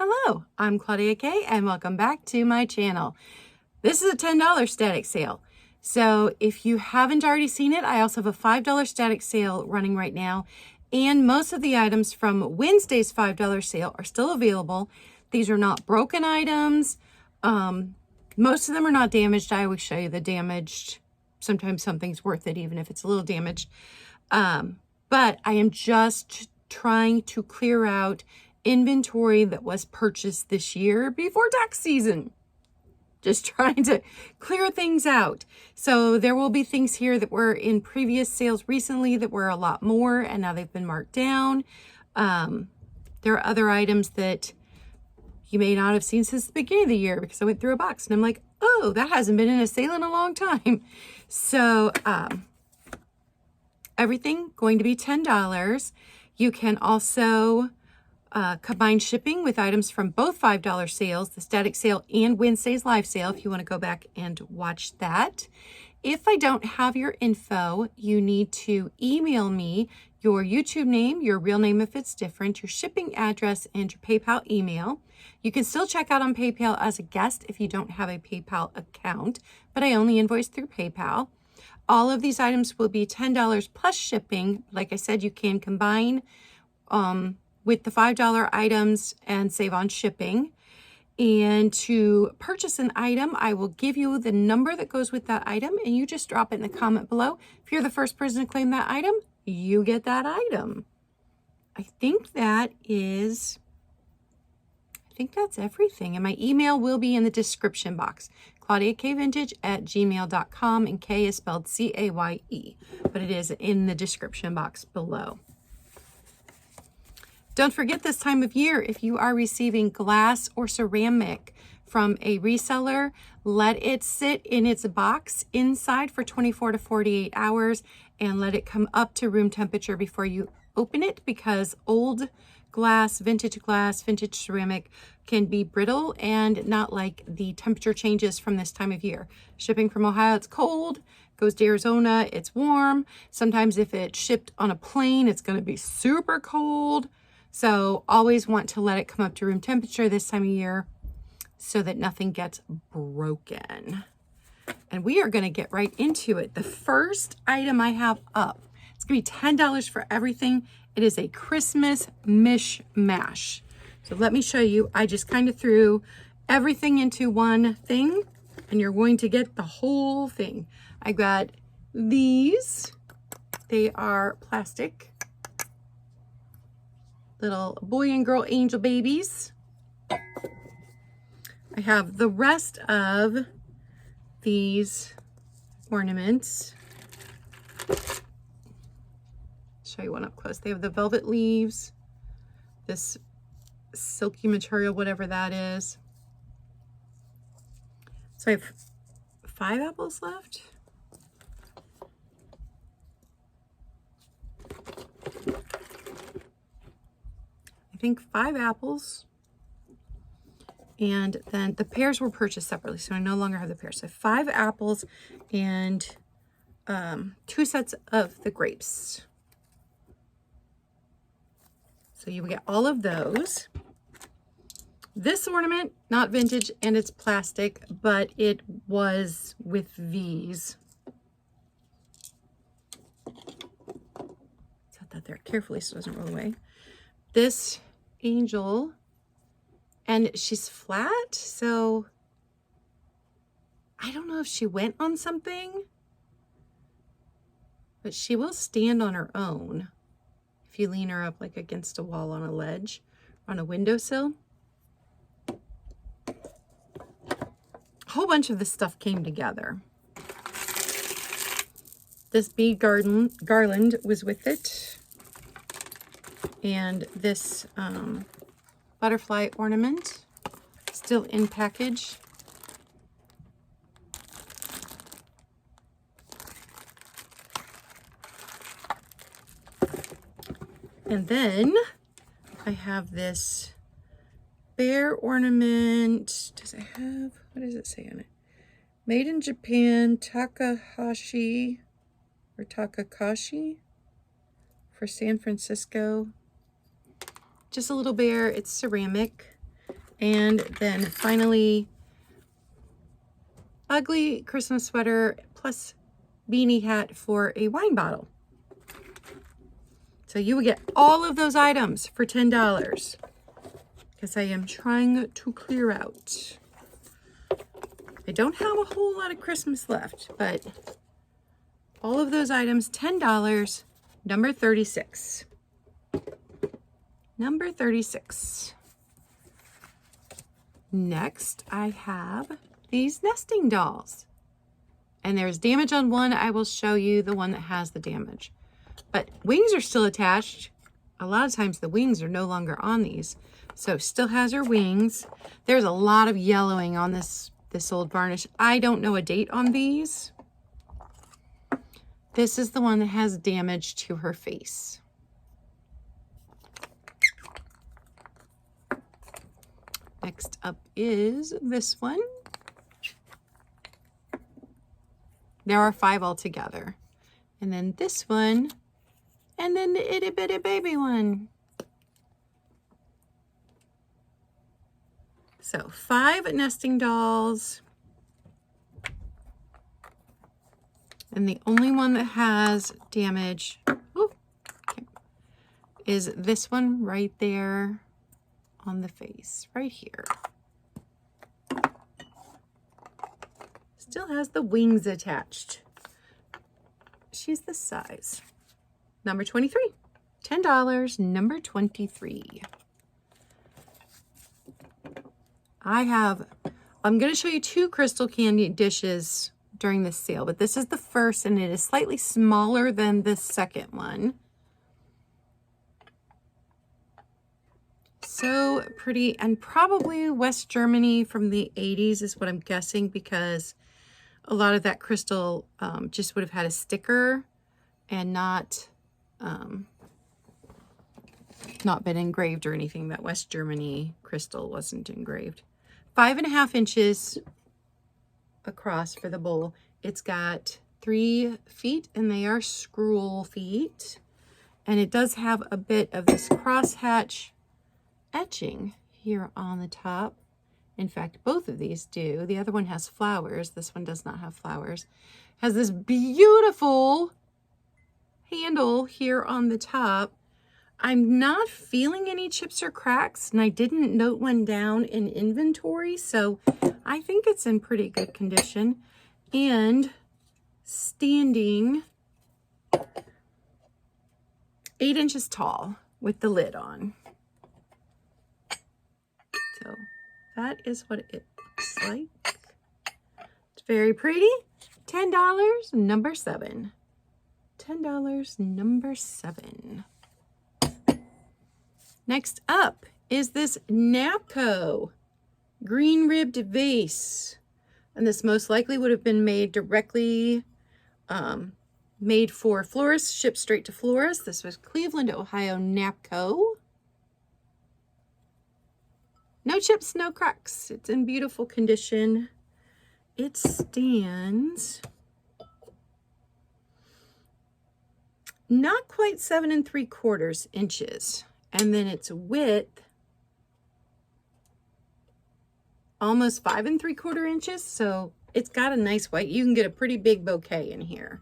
Hello, I'm Claudia Kay and welcome back to my channel. This is a $10 static sale. So if you haven't already seen it, I also have a $5 static sale running right now. And most of the items from Wednesday's $5 sale are still available. These are not broken items. Most of them are not damaged. I always show you the damaged. Sometimes something's worth it, even if it's a little damaged. But I am just trying to clear out inventory that was purchased this year before tax season. Just trying to clear things out. So there will be things here that were in previous sales recently that were a lot more, and now they've been marked down. There are other items that you may not have seen since the beginning of the year because I went through a box and I'm like, oh, that hasn't been in a sale in a long time. So everything going to be $10. You can also combine shipping with items from both $5 sales, the static sale and Wednesday's live sale, if you want to go back and watch that. If I don't have your info, you need to email me your YouTube name, your real name if it's different, your shipping address, and your PayPal email. You can still check out on PayPal as a guest if you don't have a PayPal account, but I only invoice through PayPal. All of these items will be $10 plus shipping. Like I said, you can combine with the $5 items and save on shipping. And to purchase an item, I will give you the number that goes with that item and you just drop it in the comment below. If you're the first person to claim that item, you get that item. I think that's everything. And my email will be in the description box. ClaudiaKvintage@gmail.com, and K is spelled C-A-Y-E, but it is in the description box below. Don't forget this time of year, if you are receiving glass or ceramic from a reseller, let it sit in its box inside for 24 to 48 hours and let it come up to room temperature before you open it, because old glass, vintage ceramic can be brittle and not like the temperature changes from this time of year. Shipping from Ohio, it's cold. Goes to Arizona, it's warm. Sometimes if it's shipped on a plane, it's going to be super cold. So always want to let it come up to room temperature this time of year so that nothing gets broken. And we are going to get right into it. The first item I have up, it's going to be $10 for everything. It is a Christmas mishmash. So let me show you. I just kind of threw everything into one thing and you're going to get the whole thing. I got these. They are plastic. Little boy and girl angel babies. I have the rest of these ornaments. Show you one up close. They have the velvet leaves, this silky material, whatever that is. So I have 5 apples left. I think 5 apples, and then the pears were purchased separately, so I no longer have the pears. So 5 apples and 2 sets of the grapes. So you will get all of those. This ornament, not vintage, and it's plastic, but it was with these. Set that there carefully so it doesn't roll away. This angel, and she's flat, so I don't know if she went on something, but she will stand on her own if you lean her up like against a wall on a ledge, on a windowsill. A whole bunch of this stuff came together. This bead garland was with it. And this butterfly ornament, still in package. And then I have this bear ornament. Does it have, what does it say on it? Made in Japan, Takahashi or Takakashi for San Francisco. Just a little bear. It's ceramic. And then finally, ugly Christmas sweater plus beanie hat for a wine bottle. So you will get all of those items for $10 because I am trying to clear out. I don't have a whole lot of Christmas left, but all of those items, $10, number 36. Number 36. Next, I have these nesting dolls. And there's damage on one. I will show you the one that has the damage. But wings are still attached. A lot of times the wings are no longer on these. So still has her wings. There's a lot of yellowing on this old varnish. I don't know a date on these. This is the one that has damage to her face. Next up is this one. There are 5 altogether. And then this one, and then the itty bitty baby one. So 5 nesting dolls. And the only one that has damage is this one right there on the face, right here. Still has the wings attached. She's this size. Number 23. $10, number 23. I'm going to show you 2 crystal candy dishes during this sale, but this is the first and it is slightly smaller than the second one. So pretty, and probably West Germany from the 80s is what I'm guessing, because a lot of that crystal just would have had a sticker and not been engraved or anything. That West Germany crystal wasn't engraved. 5.5 inches across for the bowl. It's got 3 feet and they are scroll feet. And it does have a bit of this crosshatch etching here on the top. In fact, both of these do. The other one has flowers. This one does not have flowers. Has this beautiful handle here on the top. I'm not feeling any chips or cracks, and I didn't note one down in inventory, so I think it's in pretty good condition. And standing 8 inches tall with the lid on. So that is what it looks like. It's very pretty. $10, number 7. $10, number 7. Next up is this Napco green ribbed vase. And this most likely would have been made directly, made for florists, shipped straight to florists. This was Cleveland, Ohio Napco. No chips, no cracks. It's in beautiful condition. It stands not quite 7 3/4 inches. And then its width, almost 5 3/4 inches. So it's got a nice white. You can get a pretty big bouquet in here.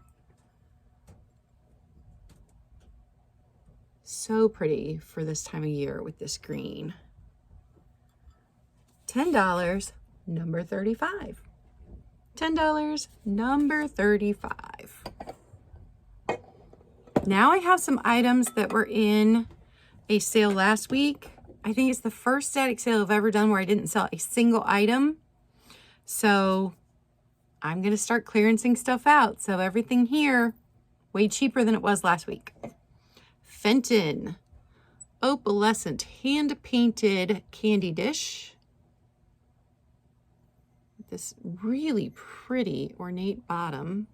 So pretty for this time of year with this green. $10, number 35. $10, number 35. Now I have some items that were in a sale last week. I think it's the first static sale I've ever done where I didn't sell a single item. So I'm going to start clearancing stuff out. So everything here, way cheaper than it was last week. Fenton opalescent hand-painted candy dish. This really pretty ornate bottom.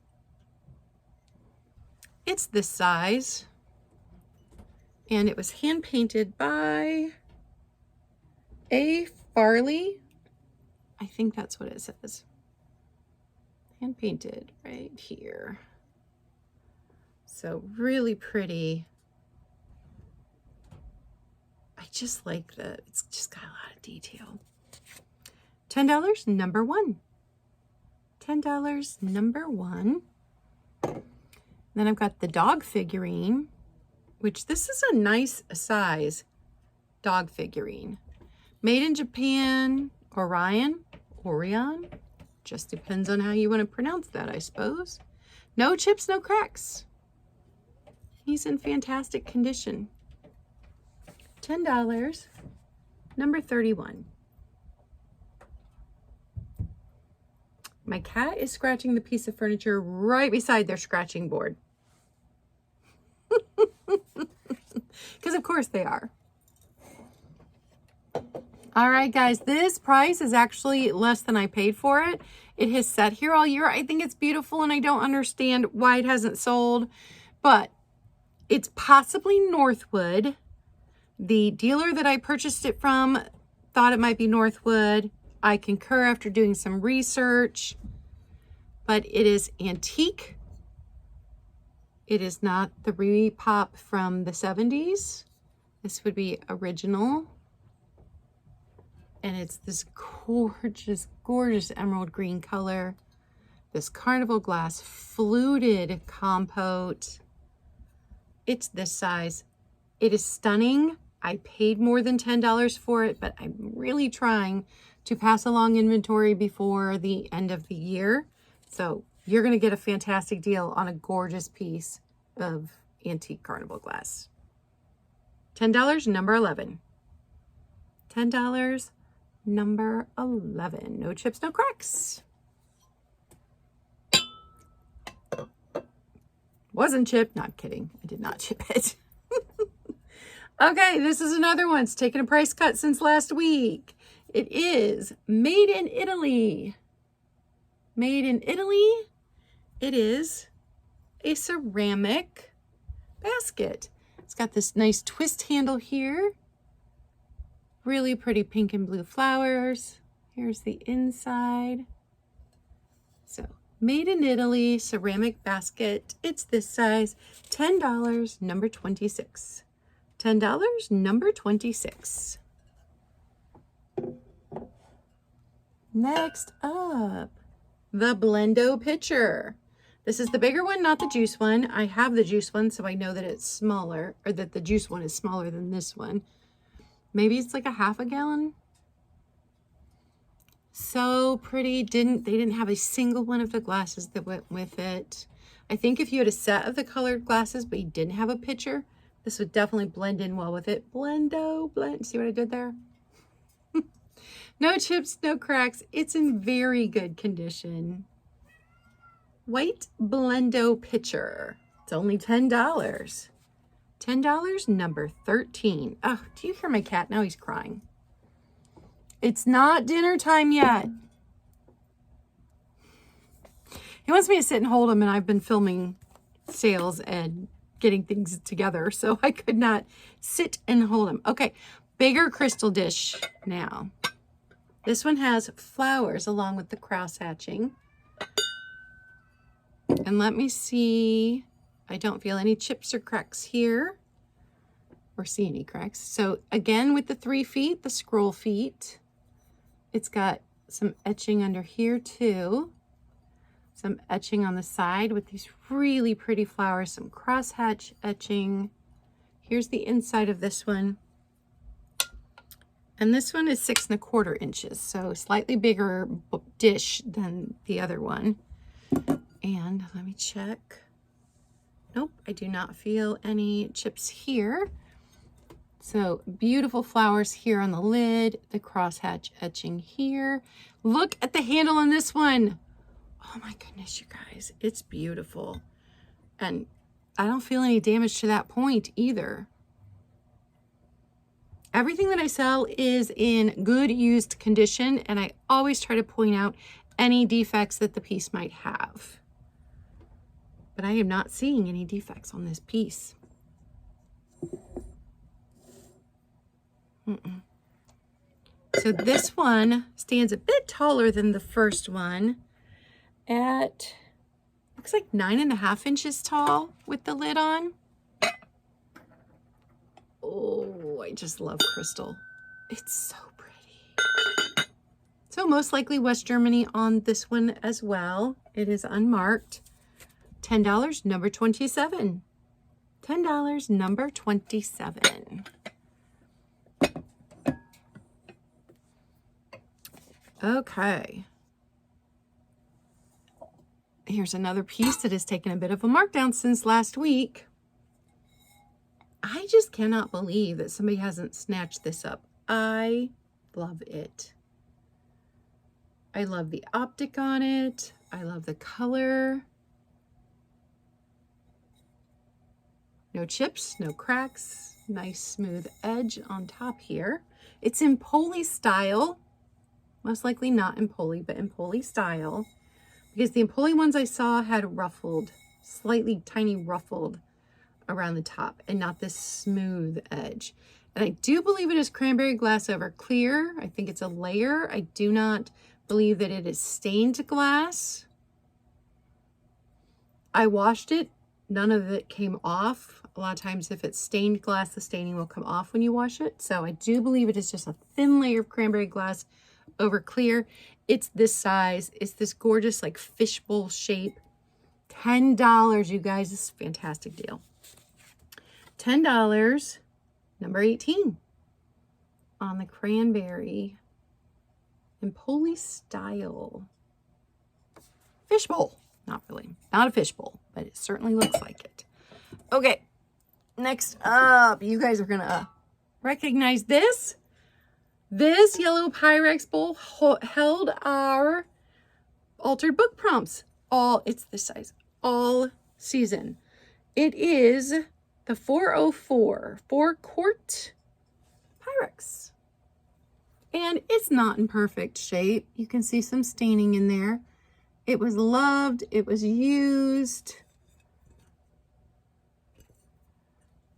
It's this size. And it was hand painted by A. Farley. I think that's what it says. Hand painted right here. So really pretty. I just like it's just got a lot of detail. $10, number one. $10, number one. Then I've got the dog figurine, which this is a nice size dog figurine. Made in Japan, Orion, just depends on how you want to pronounce that, I suppose. No chips, no cracks. He's in fantastic condition. $10, number 31. My cat is scratching the piece of furniture right beside their scratching board. Because of course they are. All right, guys, this price is actually less than I paid for it. It has sat here all year. I think it's beautiful and I don't understand why it hasn't sold, but it's possibly Northwood. The dealer that I purchased it from thought it might be Northwood. I concur after doing some research, but it is antique. It is not the repop from the 70s. This would be original. And it's this gorgeous, gorgeous emerald green color. This carnival glass fluted compote. It's this size. It is stunning. I paid more than $10 for it, but I'm really trying to pass along inventory before the end of the year. So you're going to get a fantastic deal on a gorgeous piece of antique carnival glass. $10, number 11. $10, number 11. No chips, no cracks. Wasn't chipped. Not kidding. I did not chip it. Okay, this is another one. It's taken a price cut since last week. It is made in Italy. Made in Italy. It is a ceramic basket. It's got this nice twist handle here. Really pretty pink and blue flowers. Here's the inside. So, made in Italy, ceramic basket. It's this size. $10, number 26. $10, number 26. Next up, the Blendo pitcher. This is the bigger one, not the juice one. I have the juice one, so I know that it's smaller, or that the juice one is smaller than this one. Maybe it's like a half a gallon. So pretty. They didn't have a single one of the glasses that went with it. I think if you had a set of the colored glasses, but you didn't have a pitcher, this would definitely blend in well with it. Blendo, blend. See what I did there? No chips, no cracks. It's in very good condition. White Blendo pitcher. It's only $10. $10, number 13. Oh, do you hear my cat? Now he's crying. It's not dinner time yet. He wants me to sit and hold him, and I've been filming sales and getting things together, so I could not sit and hold him. Okay, bigger crystal dish now. This one has flowers along with the cross hatching. And let me see. I don't feel any chips or cracks here, or see any cracks. So again, with the 3 feet, the scroll feet, it's got some etching under here too. Some etching on the side with these really pretty flowers, some crosshatch etching. Here's the inside of this one. And this one is 6 1/4 inches, so slightly bigger dish than the other one. And let me check. Nope, I do not feel any chips here. So beautiful flowers here on the lid, the crosshatch etching here. Look at the handle on this one. Oh my goodness, you guys, it's beautiful. And I don't feel any damage to that point either. Everything that I sell is in good used condition, and I always try to point out any defects that the piece might have. But I am not seeing any defects on this piece. So this one stands a bit taller than the first one at, looks like 9.5 inches tall with the lid on. Oh, I just love crystal. It's so pretty. So most likely West Germany on this one as well. It is unmarked. $10, number 27. $10, number 27. Okay. Here's another piece that has taken a bit of a markdown since last week. I just cannot believe that somebody hasn't snatched this up. I love it. I love the optic on it. I love the color. No chips, no cracks, nice smooth edge on top here. It's in Poly style, most likely not in Poly, but in Poly style, because the Poly ones I saw had ruffled, slightly tiny ruffled around the top and not this smooth edge. And I do believe it is cranberry glass over clear. I think it's a layer. I do not believe that it is stained glass. I washed it. None of it came off. A lot of times if it's stained glass, the staining will come off when you wash it. So I do believe it is just a thin layer of cranberry glass over clear. It's this size. It's this gorgeous like fishbowl shape. $10, you guys. This is a fantastic deal. $10, number 18 on the cranberry in Poly style. Fishbowl. Not really. Not a fishbowl, but it certainly looks like it. Okay. Next up, you guys are going to recognize this. This yellow Pyrex bowl held our altered book prompts. It's this size. All season. It is the 404 4-quart Pyrex. And it's not in perfect shape. You can see some staining in there. It was loved. It was used.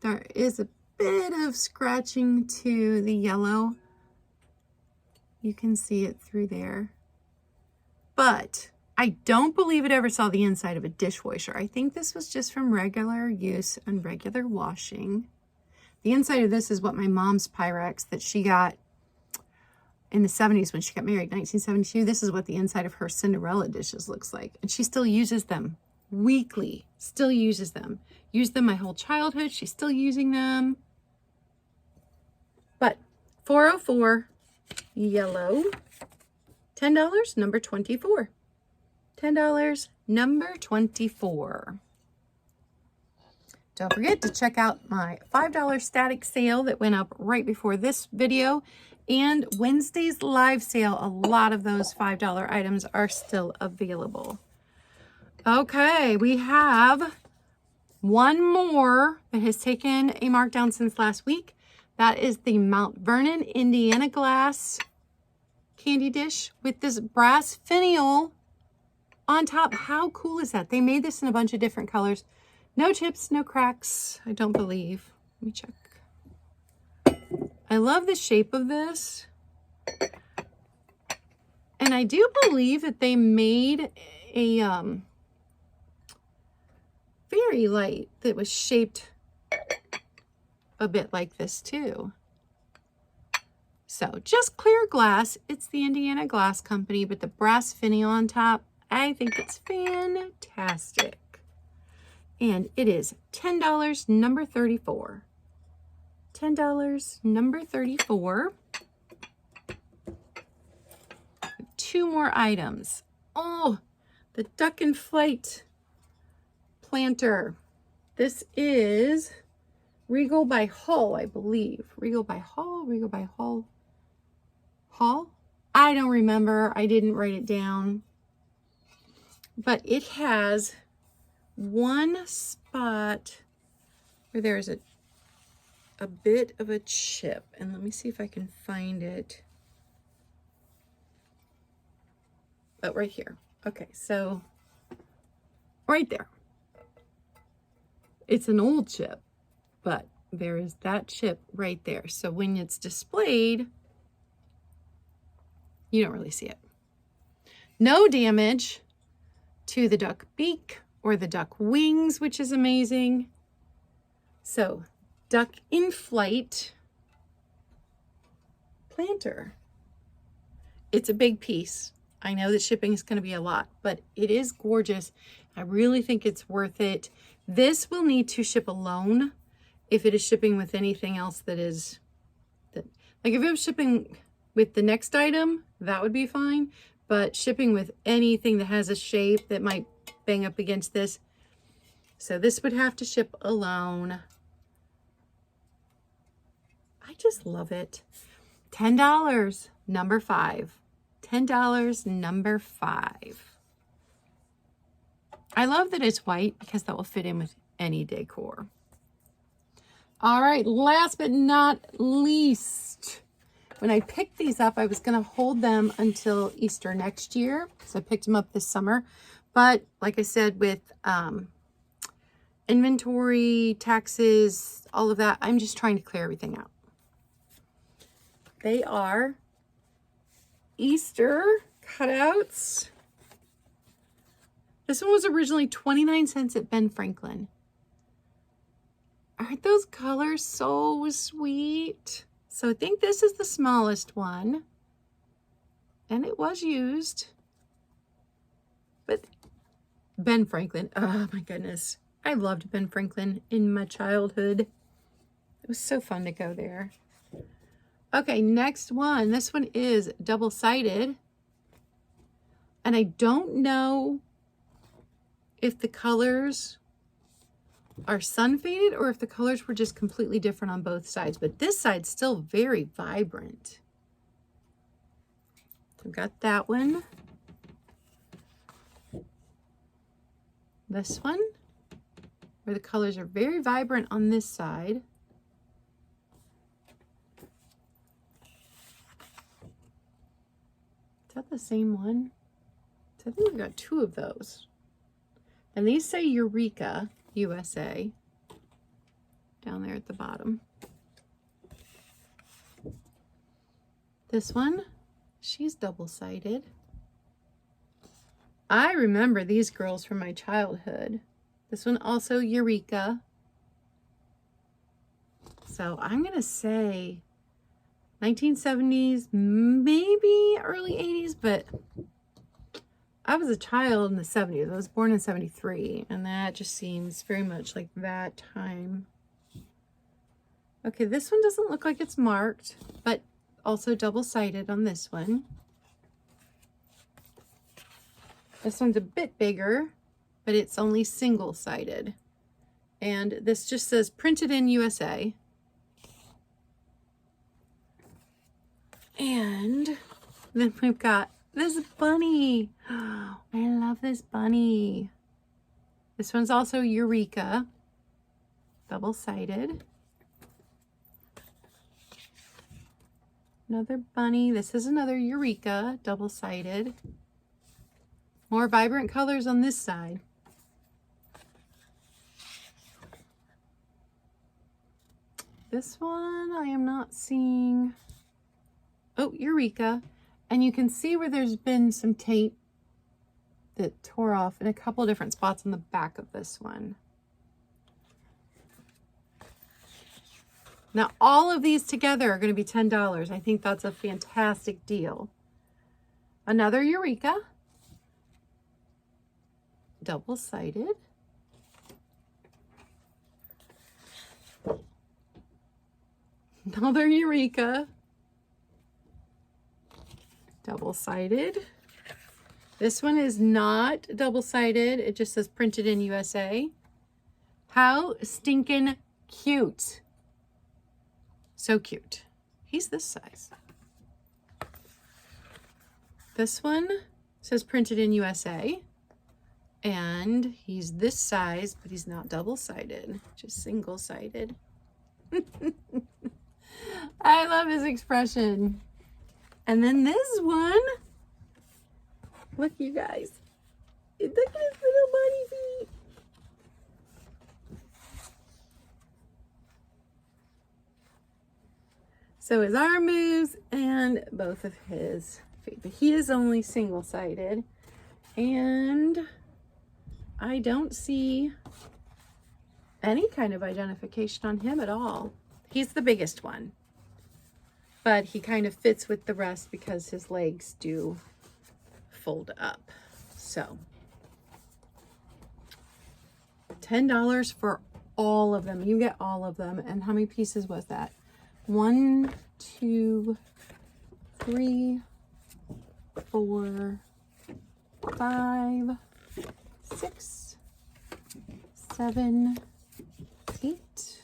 There is a bit of scratching to the yellow. You can see it through there. But I don't believe it ever saw the inside of a dishwasher. I think this was just from regular use and regular washing. The inside of this is what my mom's Pyrex that she got in the 70s when she got married, 1972. This is what the inside of her Cinderella dishes looks like. And she still uses them weekly. Still uses them. Used them my whole childhood. She's still using them. But 404 yellow. $10, number 24. $10, number 24. Don't forget to check out my $5 static sale that went up right before this video. And Wednesday's live sale, a lot of those $5 items are still available. Okay, we have one more that has taken a markdown since last week. That is the Mount Vernon Indiana glass candy dish with this brass finial on top. How cool is that? They made this in a bunch of different colors. No chips, no cracks, I don't believe. Let me check. I love the shape of this. And I do believe that they made a fairy light that was shaped a bit like this too. So just clear glass. It's the Indiana Glass Company, but the brass finial on top, I think it's fantastic. And it is $10, number 34. $10, number 34. Two more items. Oh, the Duck and Flight planter. This is Regal by Hull, I believe. Regal by Hull, Regal by Hull. Hull? I don't remember. I didn't write it down. But it has one spot where there's a bit of a chip. And let me see if I can find it. Oh, right here. Okay, so right there. It's an old chip, but there is that chip right there. So when it's displayed, you don't really see it. No damage to the duck beak or the duck wings, which is amazing. So, Duck in Flight planter. It's a big piece. I know that shipping is going to be a lot, but it is gorgeous. I really think it's worth it. This will need to ship alone if it is shipping with anything else that is, like if it was shipping with the next item, that would be fine. But shipping with anything that has a shape that might bang up against this. So this would have to ship alone. I just love it. $10, number 5. $10, number 5. I love that it's white because that will fit in with any decor. All right, last but not least, when I picked these up, I was going to hold them until Easter next year because I picked them up this summer. But like I said, with inventory, taxes, all of that, I'm just trying to clear everything out. They are Easter cutouts. This one was originally 29 cents at Ben Franklin. Aren't those colors so sweet? So I think this is the smallest one. And it was used. But Ben Franklin, oh my goodness. I loved Ben Franklin in my childhood. It was so fun to go there. Okay, next one. This one is double-sided. And I don't know if the colors are sun faded or if the colors were just completely different on both sides. But this side's still very vibrant. I've got that one. This one, where the colors are very vibrant on this side. Is that the same one? So I think we've got 2 of those. And these say Eureka, USA, down there at the bottom. This one, she's double-sided. I remember these girls from my childhood. This one also Eureka. So I'm going to say 1970s, maybe early 80s, but I was a child in the 70s. I was born in 73, and that just seems very much like that time. Okay, this one doesn't look like it's marked, but also double-sided on this one. This one's a bit bigger, but it's only single-sided. And this just says printed in USA. And then we've got this bunny. Oh, I love this bunny. This one's also Eureka, double-sided. Another bunny. This is another Eureka, double-sided. More vibrant colors on this side. This one I am not seeing. Oh, Eureka. And you can see where there's been some tape that tore off in a couple different spots on the back of this one. Now, all of these together are going to be $10. I think that's a fantastic deal. Another Eureka. Double-sided. Another Eureka. Double-sided. This one is not double-sided. It just says printed in USA. How stinking cute. So cute. He's this size. This one says printed in USA. And he's this size, but he's not double-sided, just single-sided. I love his expression. And then this one, look you guys, look at his little bunny feet. So his arm moves and both of his feet, but he is only single-sided. And I don't see any kind of identification on him at all. He's the biggest one. but he kind of fits with the rest because his legs do fold up. So $10 for all of them. You get all of them. And how many pieces was that? 1, 2, 3, 4, 5, 6, 7, 8,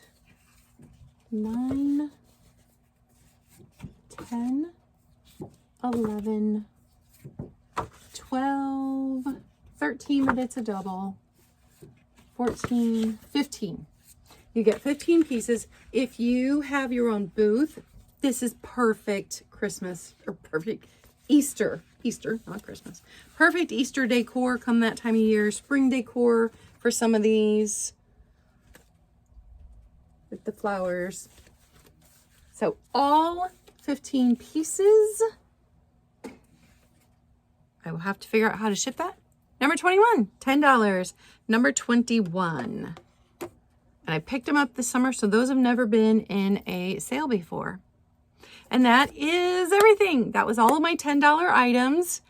9, 10, 11, 12, 13, but it's a double, 14, 15. You get 15 pieces. If you have your own booth, this is perfect Christmas, or perfect Easter, not Christmas. Perfect Easter decor come that time of year. Spring decor for some of these with the flowers. So all 15 pieces. I will have to figure out how to ship that. Number 21, $10. Number 21. And I picked them up this summer, so those have never been in a sale before. And that is everything. That was all of my $10 items.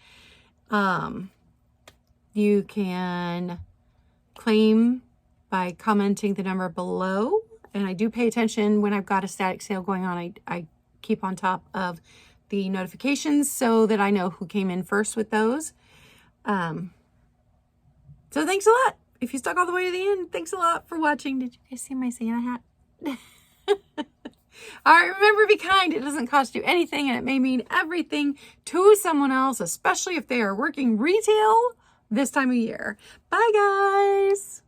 You can claim by commenting the number below. And I do pay attention when I've got a static sale going on. I keep on top of the notifications so that I know who came in first with those. So thanks a lot. If you stuck all the way to the end, thanks a lot for watching. Did you guys see my Santa hat? All right, remember, be kind. It doesn't cost you anything, and it may mean everything to someone else, especially if they are working retail this time of year. Bye, guys.